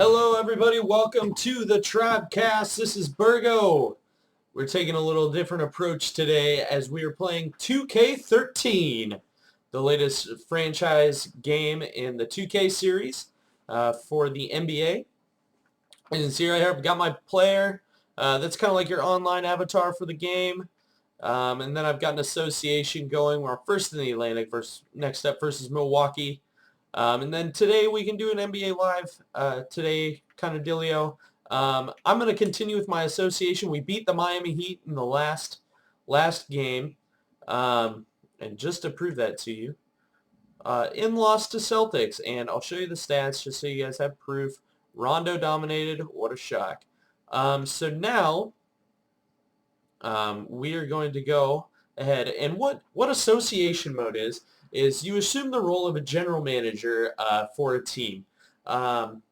Hello everybody, welcome to the Trapcast. This is Baergo. We're taking a little different approach today as we are playing 2K13, the latest franchise game in the 2K series for the NBA. As you can see right here, I've got my player. That's kind of like your online avatar for the game. And then I've got an association going. We're first in the Atlantic, next up versus Milwaukee. And then today we can do an NBA Live today kind of dealio. I'm going to continue with my association. We beat the Miami Heat in the last game. And just to prove that to you, in loss to Celtics. And I'll show you the stats just so you guys have proof. Rondo dominated. What a shock. So now we are going to go ahead. And what association mode is you assume the role of a general manager for a team. And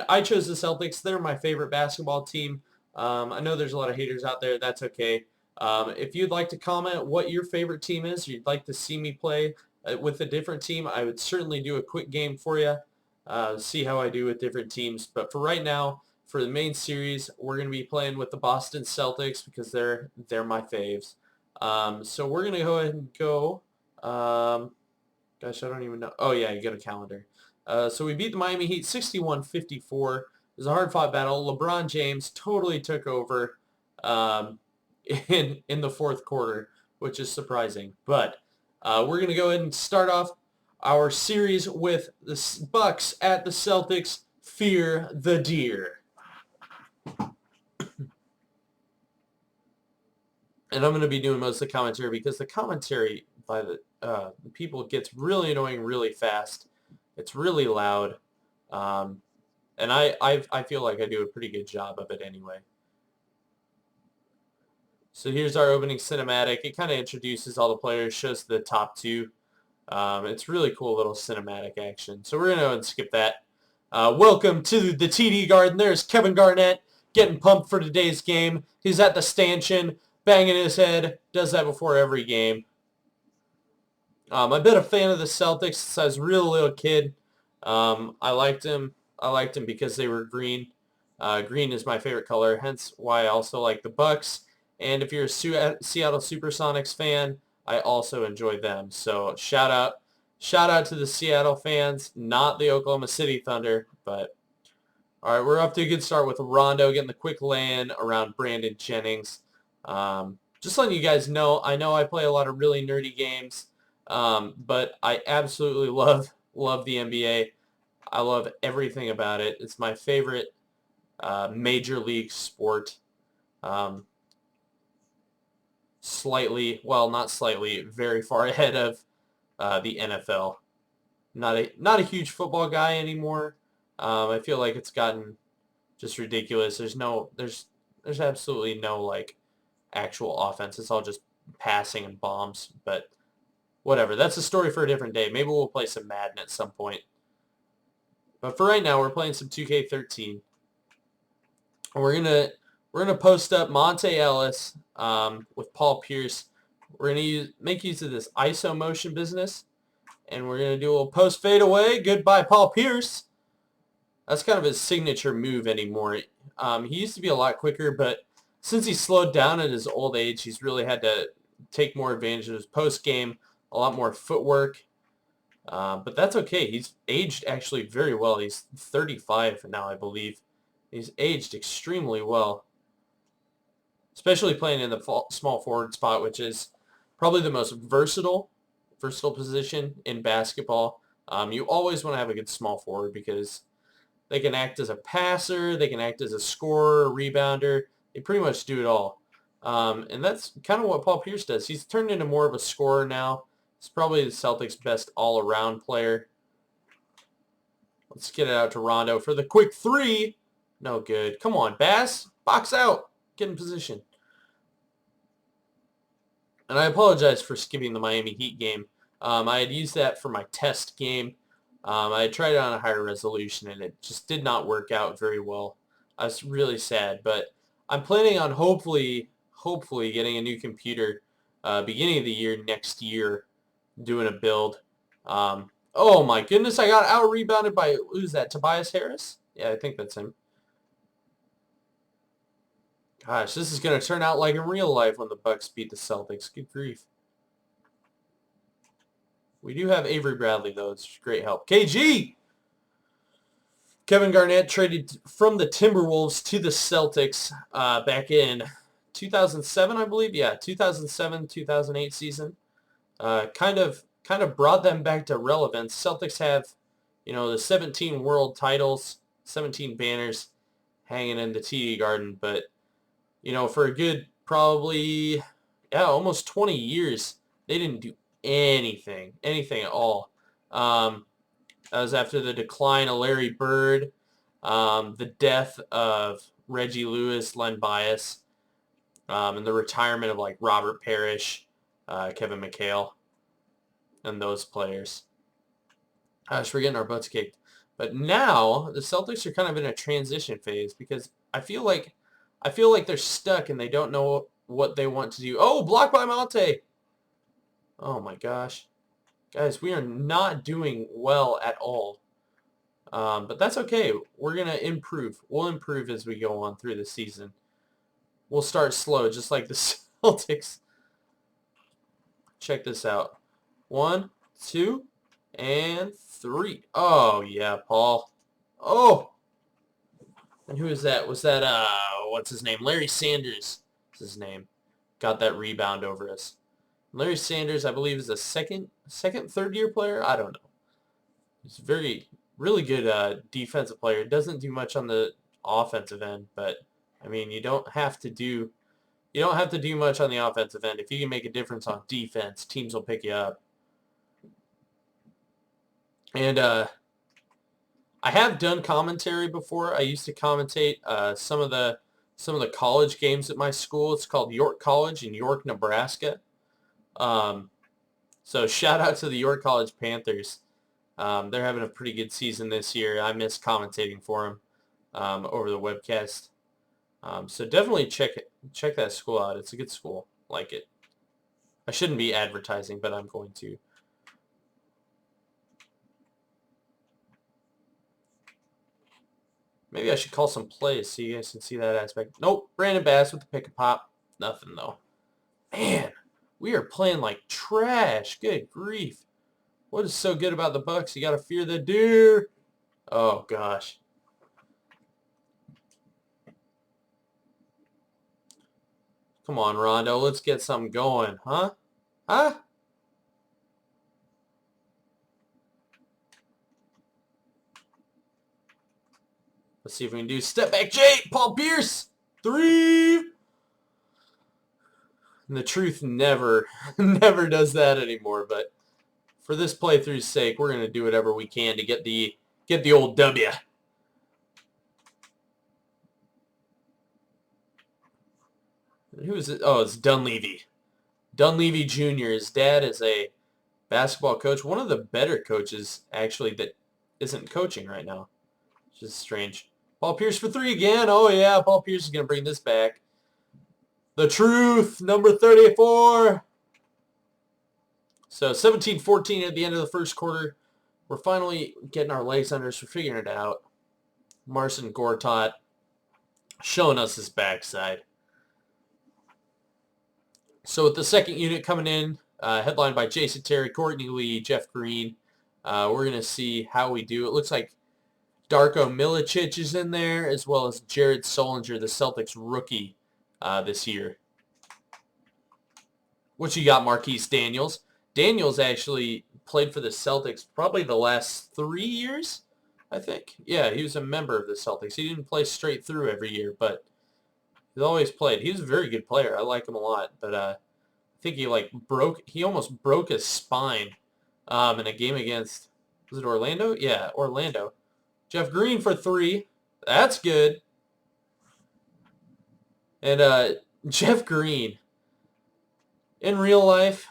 I chose the Celtics. They're my favorite basketball team. I know there's a lot of haters out there. That's okay. If you'd like to comment what your favorite team is, or you'd like to see me play with a different team, I would certainly do a quick game for you, see how I do with different teams. But for right now, for the main series, we're going to be playing with the Boston Celtics because they're my faves. So we're going to go ahead and go. Gosh, I don't even know. Oh, yeah, you got a calendar. So we beat the Miami Heat 61-54. It was a hard-fought battle. LeBron James totally took over in the fourth quarter, which is surprising. But we're going to go ahead and start off our series with the Bucks at the Celtics. Fear the deer. And I'm going to be doing most of the commentary because the commentary by the people gets really annoying really fast. It's really loud. And I feel like I do a pretty good job of it anyway. So here's our opening cinematic. It kind of introduces all the players, shows the top two. It's really cool little cinematic action. So we're going to go and skip that. Welcome to the TD Garden. There's Kevin Garnett getting pumped for today's game. He's at the stanchion, banging his head. Does that before every game. I've been a fan of the Celtics since I was a real little kid. I liked him because they were green. Green is my favorite color, hence why I also like the Bucks. And if you're a Seattle Supersonics fan, I also enjoy them. So shout out to the Seattle fans, not the Oklahoma City Thunder. But all right, we're up to a good start with Rondo getting the quick land around Brandon Jennings. Just letting you guys know, I know I play a lot of really nerdy games. But I absolutely love the NBA. I love everything about it. It's my favorite major league sport. Not slightly, very far ahead of the NFL. Not a huge football guy anymore. I feel like it's gotten just ridiculous. There's absolutely no like actual offense. It's all just passing and bombs, but whatever. That's a story for a different day. Maybe we'll play some Madden at some point. But for right now, we're playing some 2K13. And we're gonna post up Monte Ellis with Paul Pierce. We're gonna make use of this ISO motion business, and we're gonna do a little post fade away. Goodbye, Paul Pierce. That's kind of his signature move anymore. He used to be a lot quicker, but since he's slowed down at his old age, he's really had to take more advantage of his post game. A lot more footwork, but that's okay. He's aged actually very well. He's 35 now, I believe. He's aged extremely well, especially playing in the small forward spot, which is probably the most versatile position in basketball. You always want to have a good small forward because they can act as a passer, they can act as a scorer, rebounder. They pretty much do it all. And that's kind of what Paul Pierce does. He's turned into more of a scorer now. He's probably the Celtics' best all-around player. Let's get it out to Rondo for the quick three. No good. Come on, Bass. Box out. Get in position. And I apologize for skipping the Miami Heat game. I had used that for my test game. I had tried it on a higher resolution, and it just did not work out very well. I was really sad, but I'm planning on hopefully getting a new computer beginning of the year next year. Doing a build. Oh my goodness, I got out-rebounded by, who's that, Tobias Harris? Yeah, I think that's him. Gosh, this is going to turn out like in real life when the Bucks beat the Celtics. Good grief. We do have Avery Bradley, though. It's great help. KG! Kevin Garnett traded from the Timberwolves to the Celtics back in 2007, I believe. Yeah, 2007, 2008 season. Kind of brought them back to relevance. Celtics have, the 17 world titles, 17 banners hanging in the TD Garden, but for a good probably, almost 20 years, they didn't do anything at all. That was after the decline of Larry Bird, the death of Reggie Lewis, Len Bias, and the retirement of like Robert Parrish, Kevin McHale, and those players. Gosh, we're getting our butts kicked. But now the Celtics are kind of in a transition phase because I feel like they're stuck and they don't know what they want to do. Oh, blocked by Monte. Oh my gosh. Guys, we are not doing well at all. But that's okay. We're going to improve. We'll improve as we go on through the season. We'll start slow, just like the Celtics. Check this out. 1, 2, and 3. Oh, yeah, Paul. Oh! And who is that? Was that, what's his name? Larry Sanders is his name. Got that rebound over us. Larry Sanders, I believe, is a third-year player. I don't know. He's really good defensive player. Doesn't do much on the offensive end, but I mean, you don't have to do much on the offensive end. If you can make a difference on defense, teams will pick you up. And I have done commentary before. I used to commentate some of the college games at my school. It's called York College in York, Nebraska. So shout out to the York College Panthers. They're having a pretty good season this year. I miss commentating for them over the webcast. So definitely check that school out. It's a good school. Like it. I shouldn't be advertising, but I'm going to. Maybe I should call some plays so you guys can see that aspect. Nope. Brandon Bass with the pick and pop. Nothing, though. Man, we are playing like trash. Good grief. What is so good about the Bucks? You got to fear the deer. Oh, gosh. Come on, Rondo. Let's get something going. Huh? Huh? Let's see if we can do step back J. Paul Pierce. 3. And the truth never does that anymore. But for this playthrough's sake, we're going to do whatever we can to get the old W. Who is it? Oh, it's Dunleavy. Dunleavy Jr. His dad is a basketball coach. One of the better coaches, actually, that isn't coaching right now. Which is strange. Paul Pierce for 3 again. Oh, yeah. Paul Pierce is going to bring this back. The truth, number 34. So 17-14 at the end of the first quarter. We're finally getting our legs under us. We're figuring it out. Marcin Gortat showing us his backside. So with the second unit coming in, headlined by Jason Terry, Courtney Lee, Jeff Green, we're going to see how we do. It looks like Darko Milicic is in there, as well as Jared Solinger, the Celtics rookie this year. What you got, Marquise Daniels? Daniels actually played for the Celtics probably the last 3 years, I think. Yeah, he was a member of the Celtics. He didn't play straight through every year, but he's always played. He was a very good player. I like him a lot, but I think he almost broke his spine in a game against, was it Orlando? Yeah, Orlando. Jeff Green for 3. That's good. And Jeff Green, in real life,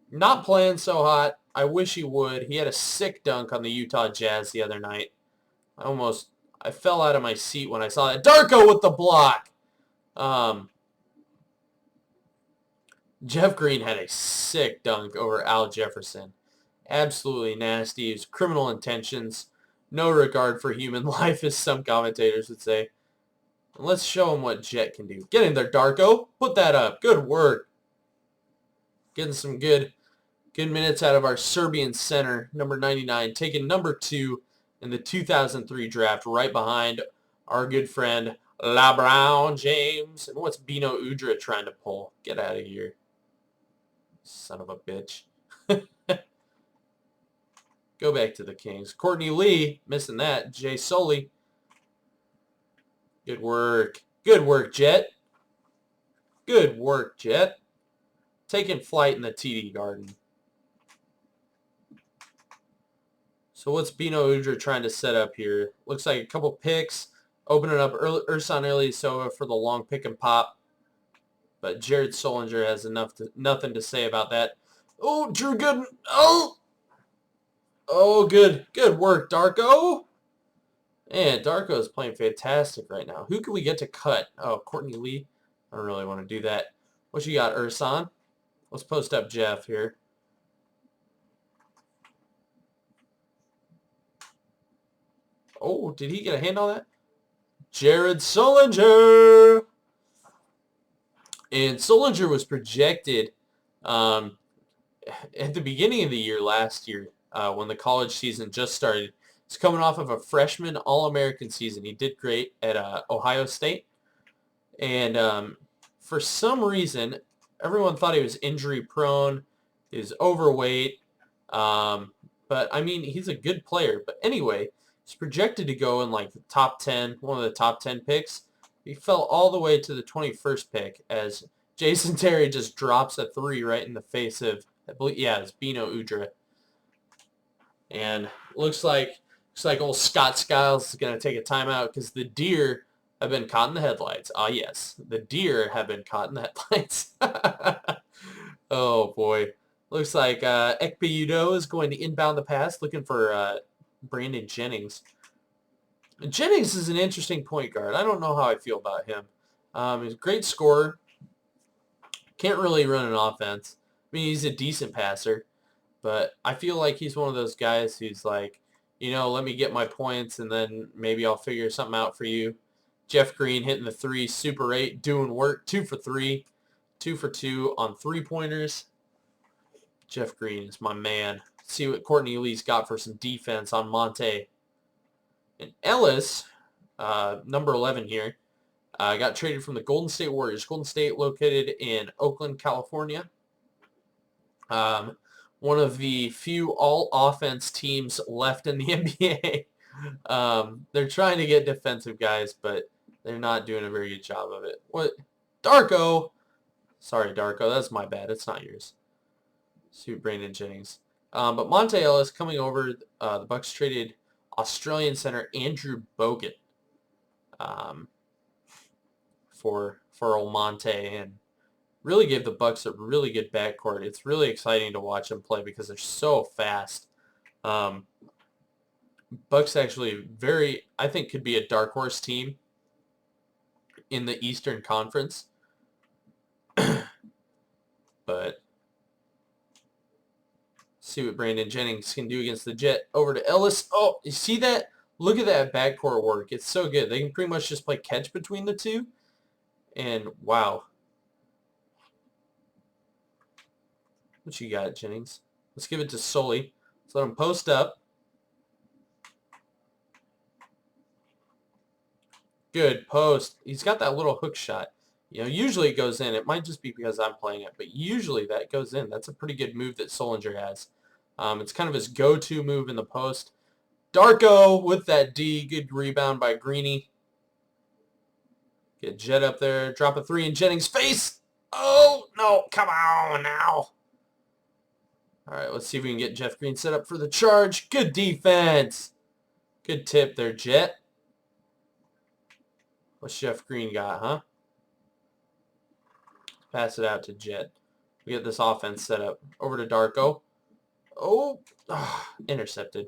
not playing so hot. I wish he would. He had a sick dunk on the Utah Jazz the other night. I fell out of my seat when I saw that. Darko with the block. Jeff Green had a sick dunk over Al Jefferson. Absolutely nasty. It was criminal intentions. no regard for human life, as some commentators would say. Let's show him what Jet can do. Get in there, Darko. Put that up. Good work. Getting some good minutes out of our Serbian center, number 99, taking number 2 in the 2003 draft, right behind our good friend LeBron James. And what's Bino Udrih trying to pull? Get out of here. Son of a bitch. Go back to the Kings. Courtney Lee, missing that. Jay Soley. Good work. Good work, Jet. Good work, Jet. Taking flight in the TD Garden. So what's Bino Udrih trying to set up here? Looks like a couple picks. Opening up Ersan Ilyasova for the long pick and pop. But Jared Solinger has nothing to say about that. Oh, Drew Gooden. Oh! Oh, good. Good work, Darko. Man, Darko is playing fantastic right now. Who can we get to cut? Oh, Courtney Lee. I don't really want to do that. What you got, Ersan? Let's post up Jeff here. Oh, did he get a hand on that? Jared Solinger. And Solinger was projected at the beginning of the year last year when the college season just started. He's coming off of a freshman All-American season. He did great at Ohio State. And for some reason, everyone thought he was injury-prone. He was overweight. But, I mean, he's a good player. But anyway, he's projected to go in, like, the top 10, one of the top 10 picks. He fell all the way to the 21st pick as Jason Terry just drops a 3 right in the face of, I believe, yeah, it's Bino Udrih. And looks like old Scott Skiles is going to take a timeout because the deer have been caught in the headlights. Ah, yes, the deer have been caught in the headlights. Oh, boy. Looks like Ekpe Udoh is going to inbound the pass, looking for Brandon Jennings. Jennings is an interesting point guard. I don't know how I feel about him. He's a great scorer. Can't really run an offense. I mean, he's a decent passer. But I feel like he's one of those guys who's like, you know, let me get my points and then maybe I'll figure something out for you. Jeff Green hitting the 3, Super 8, doing work, 2 for 3, 2 for 2 on 3-pointers. Jeff Green is my man. Let's see what Courtney Lee's got for some defense on Monte. And Ellis, number 11 here, got traded from the Golden State Warriors. Golden State located in Oakland, California. One of the few all-offense teams left in the NBA. They're trying to get defensive guys, but they're not doing a very good job of it. What? Darko! Sorry, Darko. That's my bad. It's not yours. Suit Brandon Jennings. But Monte Ellis coming over. The Bucks traded Australian center Andrew Bogut for old Monte, and really gave the Bucks a really good backcourt. It's really exciting to watch them play because they're so fast. Bucks actually I think could be a dark horse team in the Eastern Conference. But see what Brandon Jennings can do against the Jet. Over to Ellis. Oh, you see that? Look at that backcourt work. It's so good. They can pretty much just play catch between the two. And wow. What you got, Jennings? Let's give it to Sully. Let's let him post up. Good post. He's got that little hook shot. You know, usually it goes in. It might just be because I'm playing it, but usually that goes in. That's a pretty good move that Solinger has. It's kind of his go-to move in the post. Darko with that D. Good rebound by Greeny. Get Jet up there. Drop a 3 in Jennings' face. Oh, no. Come on now. All right, let's see if we can get Jeff Green set up for the charge. Good defense. Good tip there, Jet. What's Jeff Green got, huh? Pass it out to Jet. We get this offense set up. Over to Darko. Oh, intercepted.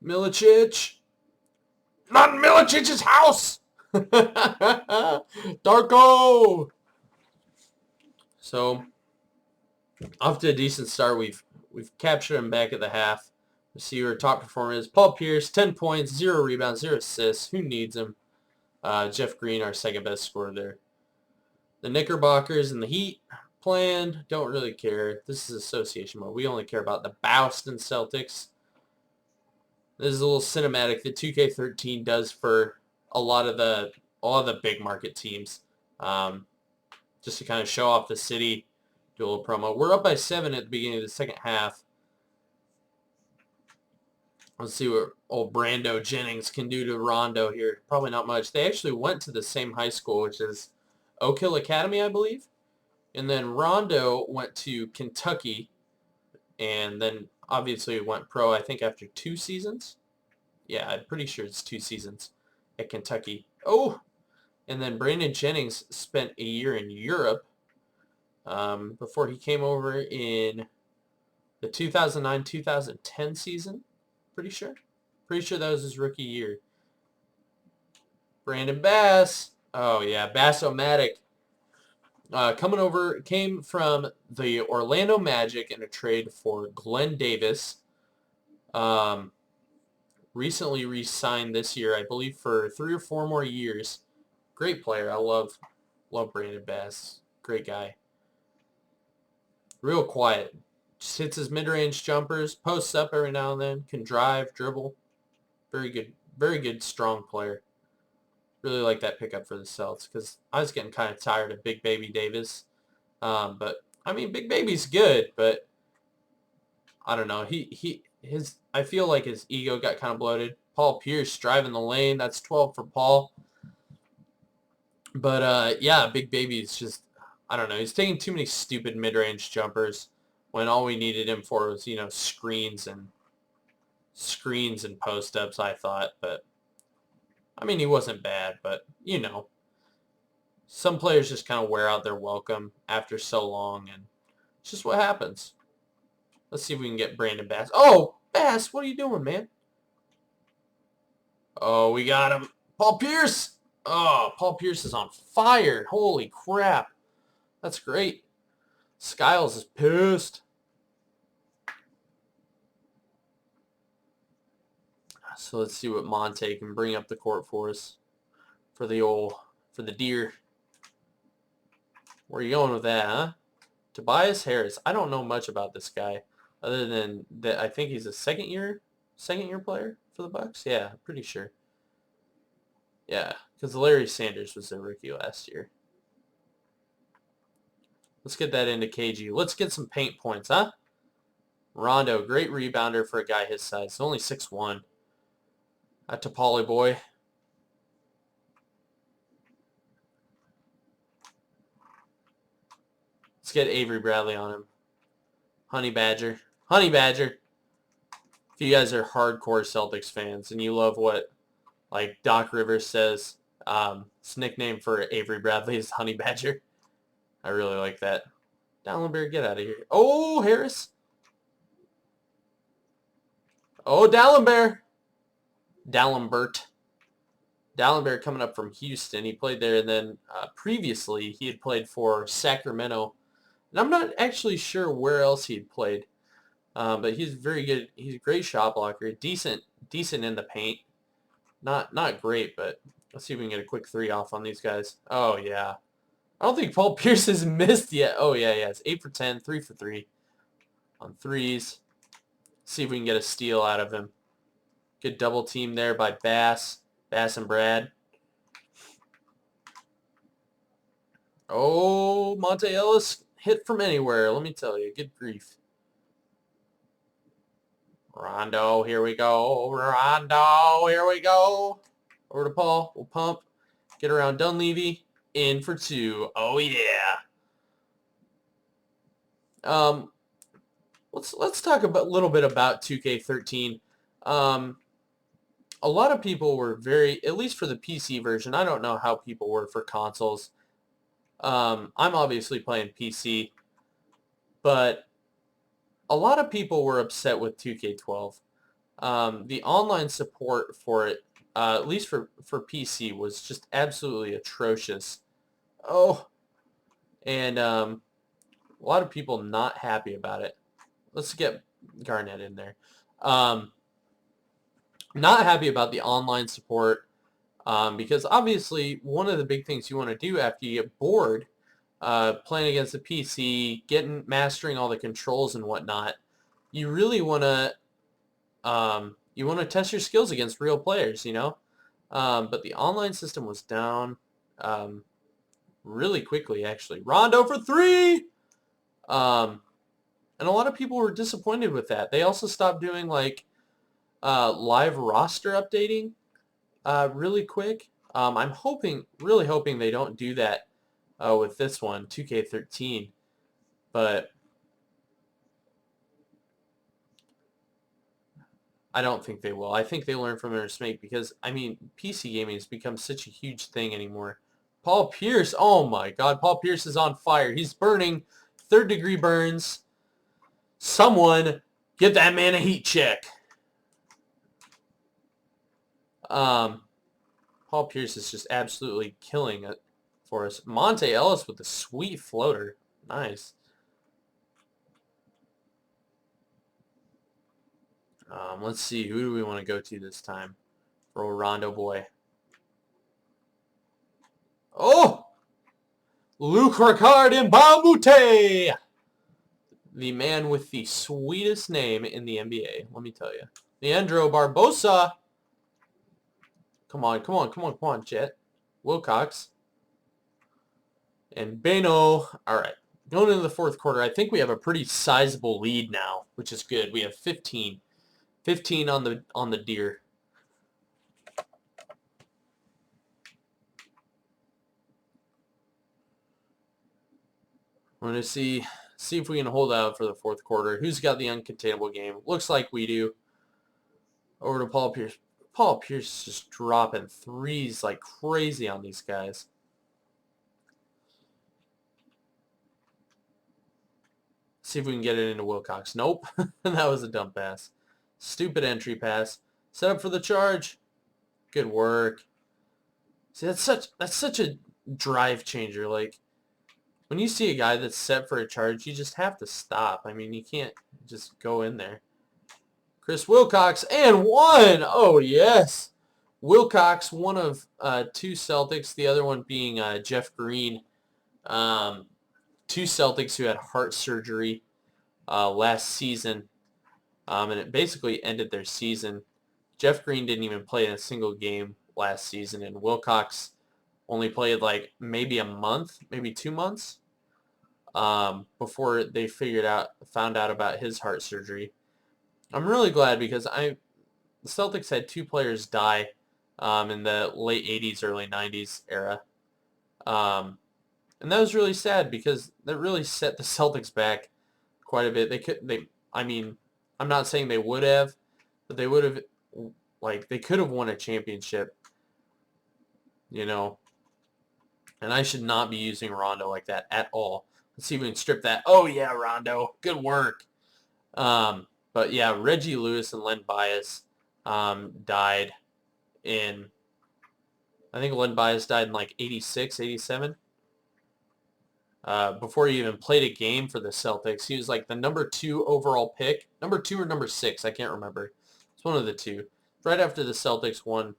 Milicic. Not in Milicic's house. Darko. So, off to a decent start. We've captured him back at the half. Let's see who our top performer is. Paul Pierce, 10 points, 0 rebounds, 0 assists. Who needs him? Jeff Green, our second best scorer there. The Knickerbockers and the Heat planned. Don't really care. This is association mode. We only care about the Boston Celtics. This is a little cinematic that 2K13 does for a lot of the big market teams, just to kind of show off the city, do a little promo. We're up by 7 at the beginning of the second half. Let's see what old Brando Jennings can do to Rondo here. Probably not much. They actually went to the same high school, which is Oak Hill Academy, I believe. And then Rondo went to Kentucky, and then obviously went pro, I think, after 2 seasons. Yeah, I'm pretty sure it's 2 seasons at Kentucky. Oh! And then Brandon Jennings spent a year in Europe before he came over in the 2009-2010 season. Pretty sure. Pretty sure that was his rookie year. Brandon Bass. Oh, yeah. Bass-O-Matic. Came from the Orlando Magic in a trade for Glenn Davis. Recently re-signed this year, I believe, for 3 or 4 more years. Great player. I love Brandon Bass. Great guy. Real quiet. Just hits his mid-range jumpers, posts up every now and then, can drive, dribble. Very good, strong player. Really like that pickup for the Celtics because I was getting kind of tired of Big Baby Davis. But I mean, Big Baby's good, but I don't know. I feel like his ego got kind of bloated. Paul Pierce driving the lane. That's 12 for Paul. But yeah, Big Baby is just, I don't know. He's taking too many stupid mid-range jumpers when all we needed him for was, screens and post-ups, I thought. But I mean, he wasn't bad, but some players just kind of wear out their welcome after so long, and it's just what happens. Let's see if we can get Brandon Bass. Oh, Bass, what are you doing, man? Oh, we got him. Paul Pierce. Oh, Paul Pierce is on fire. Holy crap. That's great. Skiles is pissed. So let's see what Monte can bring up the court for us. For the deer. Where are you going with that, huh? Tobias Harris. I don't know much about this guy other than that I think he's a second year player for the Bucks. Yeah, I'm pretty sure. Yeah, because Larry Sanders was a rookie last year. Let's get that into KG. Let's get some paint points, huh? Rondo, great rebounder for a guy his size. Only 6'1". That Topoli boy. Let's get Avery Bradley on him. Honey Badger. Honey Badger. If you guys are hardcore Celtics fans and you love what like Doc Rivers says, his nickname for Avery Bradley is Honey Badger. I really like that. Dallenberg, get out of here. Oh, Harris. Oh, Dallenberg. Dallenberg coming up from Houston. He played there, and then previously he had played for Sacramento. And I'm not actually sure where else he had played. But he's very good. He's a great shot blocker. Decent in the paint. Not great, but let's see if we can get a quick 3 off on these guys. Oh, yeah. I don't think Paul Pierce has missed yet. Oh, yeah. It's 8 for 10, 3 for 3 on threes. See if we can get a steal out of him. Good double team there by Bass and Brad. Oh, Monte Ellis hit from anywhere. Let me tell you. Good grief. Rondo, here we go. Rondo, here we go. Over to Paul. We'll pump. Get around Dunleavy. In for 2. Oh, yeah. Let's talk a little bit about 2K13. A lot of people were at least for the PC version, I don't know how people were for consoles. I'm obviously playing PC, but a lot of people were upset with 2K12. The online support for it, at least for PC, was just absolutely atrocious. Oh, and a lot of people not happy about it. Let's get Garnett in there. Not happy about the online support because obviously one of the big things you want to do after you get bored playing against the PC, mastering all the controls and whatnot, you really want to test your skills against real players, you know. But the online system was down really quickly, actually. Rondo for three. And a lot of people were disappointed with that. They also stopped doing like live roster updating really quick. I'm really hoping they don't do that with this one, 2K13. But I don't think they will. I think they learn from their mistake because, I mean, PC gaming has become such a huge thing anymore. Paul Pierce, oh my God, Paul Pierce is on fire. He's burning, third-degree burns. Someone get that man a heat check. Paul Pierce is just absolutely killing it for us. Monte Ellis with a sweet floater. Nice. Let's see. Who do we want to go to this time? For Rondo boy. Oh! Luke Ricard Mbamute! The man with the sweetest name in the NBA, let me tell you. Leandro Barbosa. Come on, Jet. Wilcox. And Beno. All right. Going into the fourth quarter, I think we have a pretty sizable lead now, which is good. We have 15. 15 on the deer. We're going to see if we can hold out for the fourth quarter. Who's got the uncontainable game? Looks like we do. Over to Paul Pierce. Paul Pierce is just dropping threes like crazy on these guys. See if we can get it into Wilcox. Nope. That was a dump pass. Stupid entry pass. Set up for the charge. Good work. See, that's such a drive changer. Like, when you see a guy that's set for a charge, you just have to stop. I mean, you can't just go in there. Chris Wilcox, and one! Oh, yes. Wilcox, one of two Celtics, the other one being Jeff Green. Two Celtics who had heart surgery last season, and it basically ended their season. Jeff Green didn't even play in a single game last season, and Wilcox only played like maybe a month, maybe 2 months before they found out about his heart surgery. I'm really glad because the Celtics had two players die in the late 80s, early 90s era. And that was really sad because that really set the Celtics back quite a bit. I mean, I'm not saying they would have, but they would have, like, they could have won a championship, you know. And I should not be using Rondo like that at all. Let's see if we can strip that. Oh, yeah, Rondo. Good work. But, yeah, Reggie Lewis and Len Bias died in, I think Len Bias died in, like, 86, 87. Before he even played a game for the Celtics. He was like the number 2 overall pick. Number 2 or number 6, I can't remember. It's one of the two. Right after the Celtics won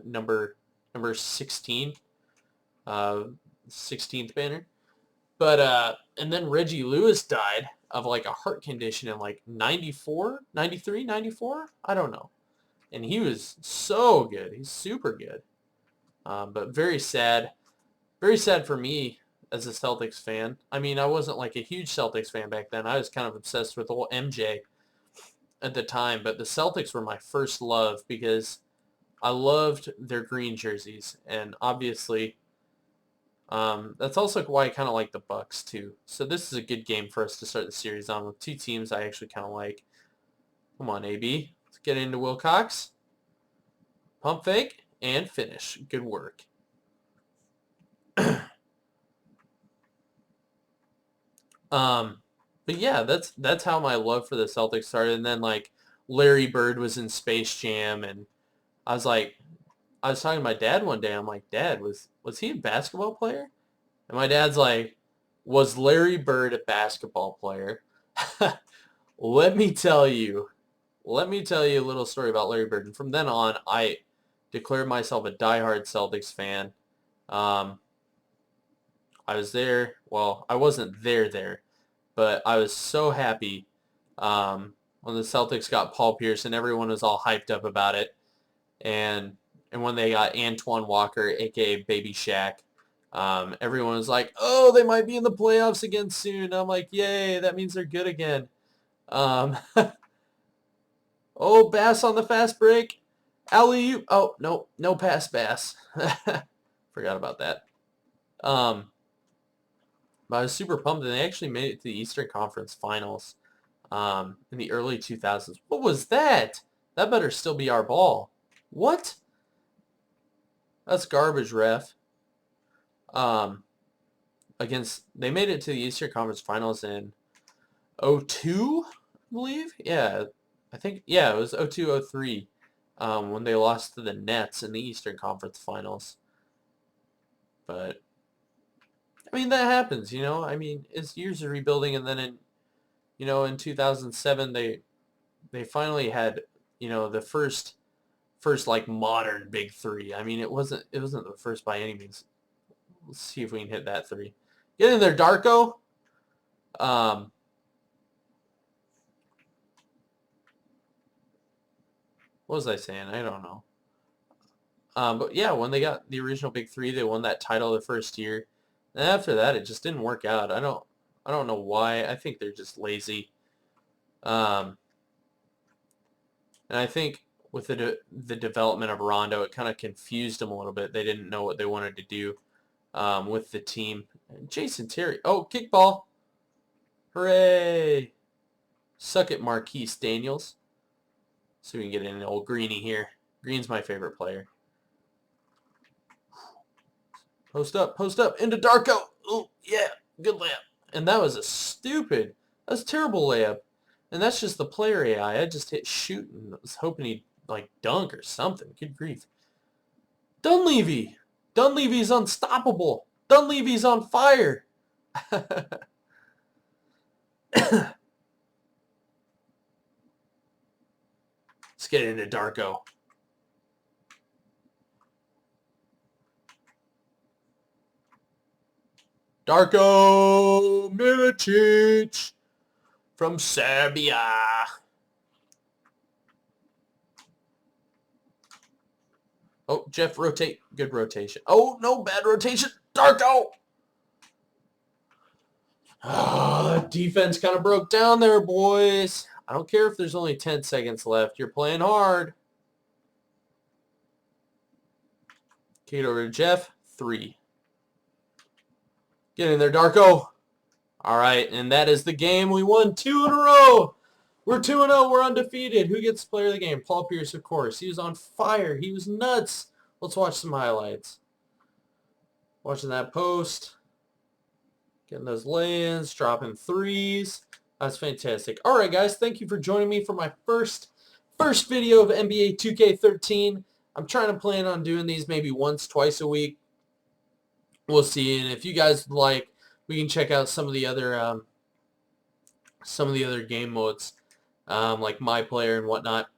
number 16, 16th banner. But and then Reggie Lewis died of like a heart condition in like 94, 93, 94? I don't know. And he was so good. He's super good. But very sad. Very sad for me as a Celtics fan. I mean, I wasn't like a huge Celtics fan back then. I was kind of obsessed with the whole MJ at the time. But the Celtics were my first love because I loved their green jerseys. And obviously, that's also why I kind of like the Bucks too. So this is a good game for us to start the series on with two teams I actually kind of like. Come on, AB. Let's get into Wilcox. Pump fake and finish. Good work. But yeah, that's how my love for the Celtics started. And then like Larry Bird was in Space Jam, and I was talking to my dad one day. I'm like, Dad, was he a basketball player? And my dad's like, was Larry Bird a basketball player? Let me tell you, let me tell you a little story about Larry Bird. And from then on, I declared myself a diehard Celtics fan. Um, I was there. Well, I wasn't there, but I was so happy when the Celtics got Paul Pierce, and everyone was all hyped up about it. And when they got Antoine Walker, aka Baby Shaq, everyone was like, "Oh, they might be in the playoffs again soon." I'm like, "Yay! That means they're good again." Um, oh, Bass on the fast break. Alley-oop. Oh, no, no pass, Bass. Forgot about that. But I was super pumped, and they actually made it to the Eastern Conference Finals in the early 2000s. What was that? That better still be our ball. What? That's garbage, ref. They made it to the Eastern Conference Finals in 02, I believe. Yeah, I think, yeah, it was 02, 03 when they lost to the Nets in the Eastern Conference Finals. But I mean, that happens, you know. I mean, it's years of rebuilding, and then in 2007 they finally had, the first like modern big three. I mean, it wasn't the first by any means. Let's see if we can hit that three. Get in there, Darko. What was I saying? I don't know. But yeah, when they got the original big three, they won that title the first year. And after that, it just didn't work out. I don't know why. I think they're just lazy. Um, and I think with the development of Rondo, it kind of confused them a little bit. They didn't know what they wanted to do with the team. Jason Terry. Oh, kickball. Hooray. Suck it, Marquise Daniels. So we can get in an old Greenie here. Green's my favorite player. Post up, into Darko. Oh, yeah, good layup. And that was that's a terrible layup. And that's just the player AI. I just hit shoot and was hoping he'd, like, dunk or something. Good grief. Dunleavy. Dunleavy's unstoppable. Dunleavy's on fire. Let's get into Darko. Darko Milicic from Serbia. Oh, Jeff, rotate. Good rotation. Oh, no, bad rotation. Darko! Defense kind of broke down there, boys. I don't care if there's only 10 seconds left. You're playing hard. Kate over to Jeff. 3. Get in there, Darko. All right, and that is the game. We won 2 in a row. We're 2-0. We're undefeated. Who gets player of the game? Paul Pierce, of course. He was on fire. He was nuts. Let's watch some highlights. Watching that post. Getting those lay-ins. Dropping threes. That's fantastic. All right, guys. Thank you for joining me for my first video of NBA 2K13. I'm trying to plan on doing these maybe once, twice a week. We'll see. And if you guys like, we can check out some of the other game modes, like My Player and whatnot.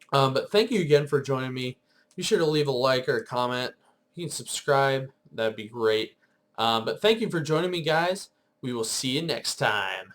But thank you again for joining me. Be sure to leave a like or a comment. You can subscribe. That'd be great. But thank you for joining me, guys. We will see you next time.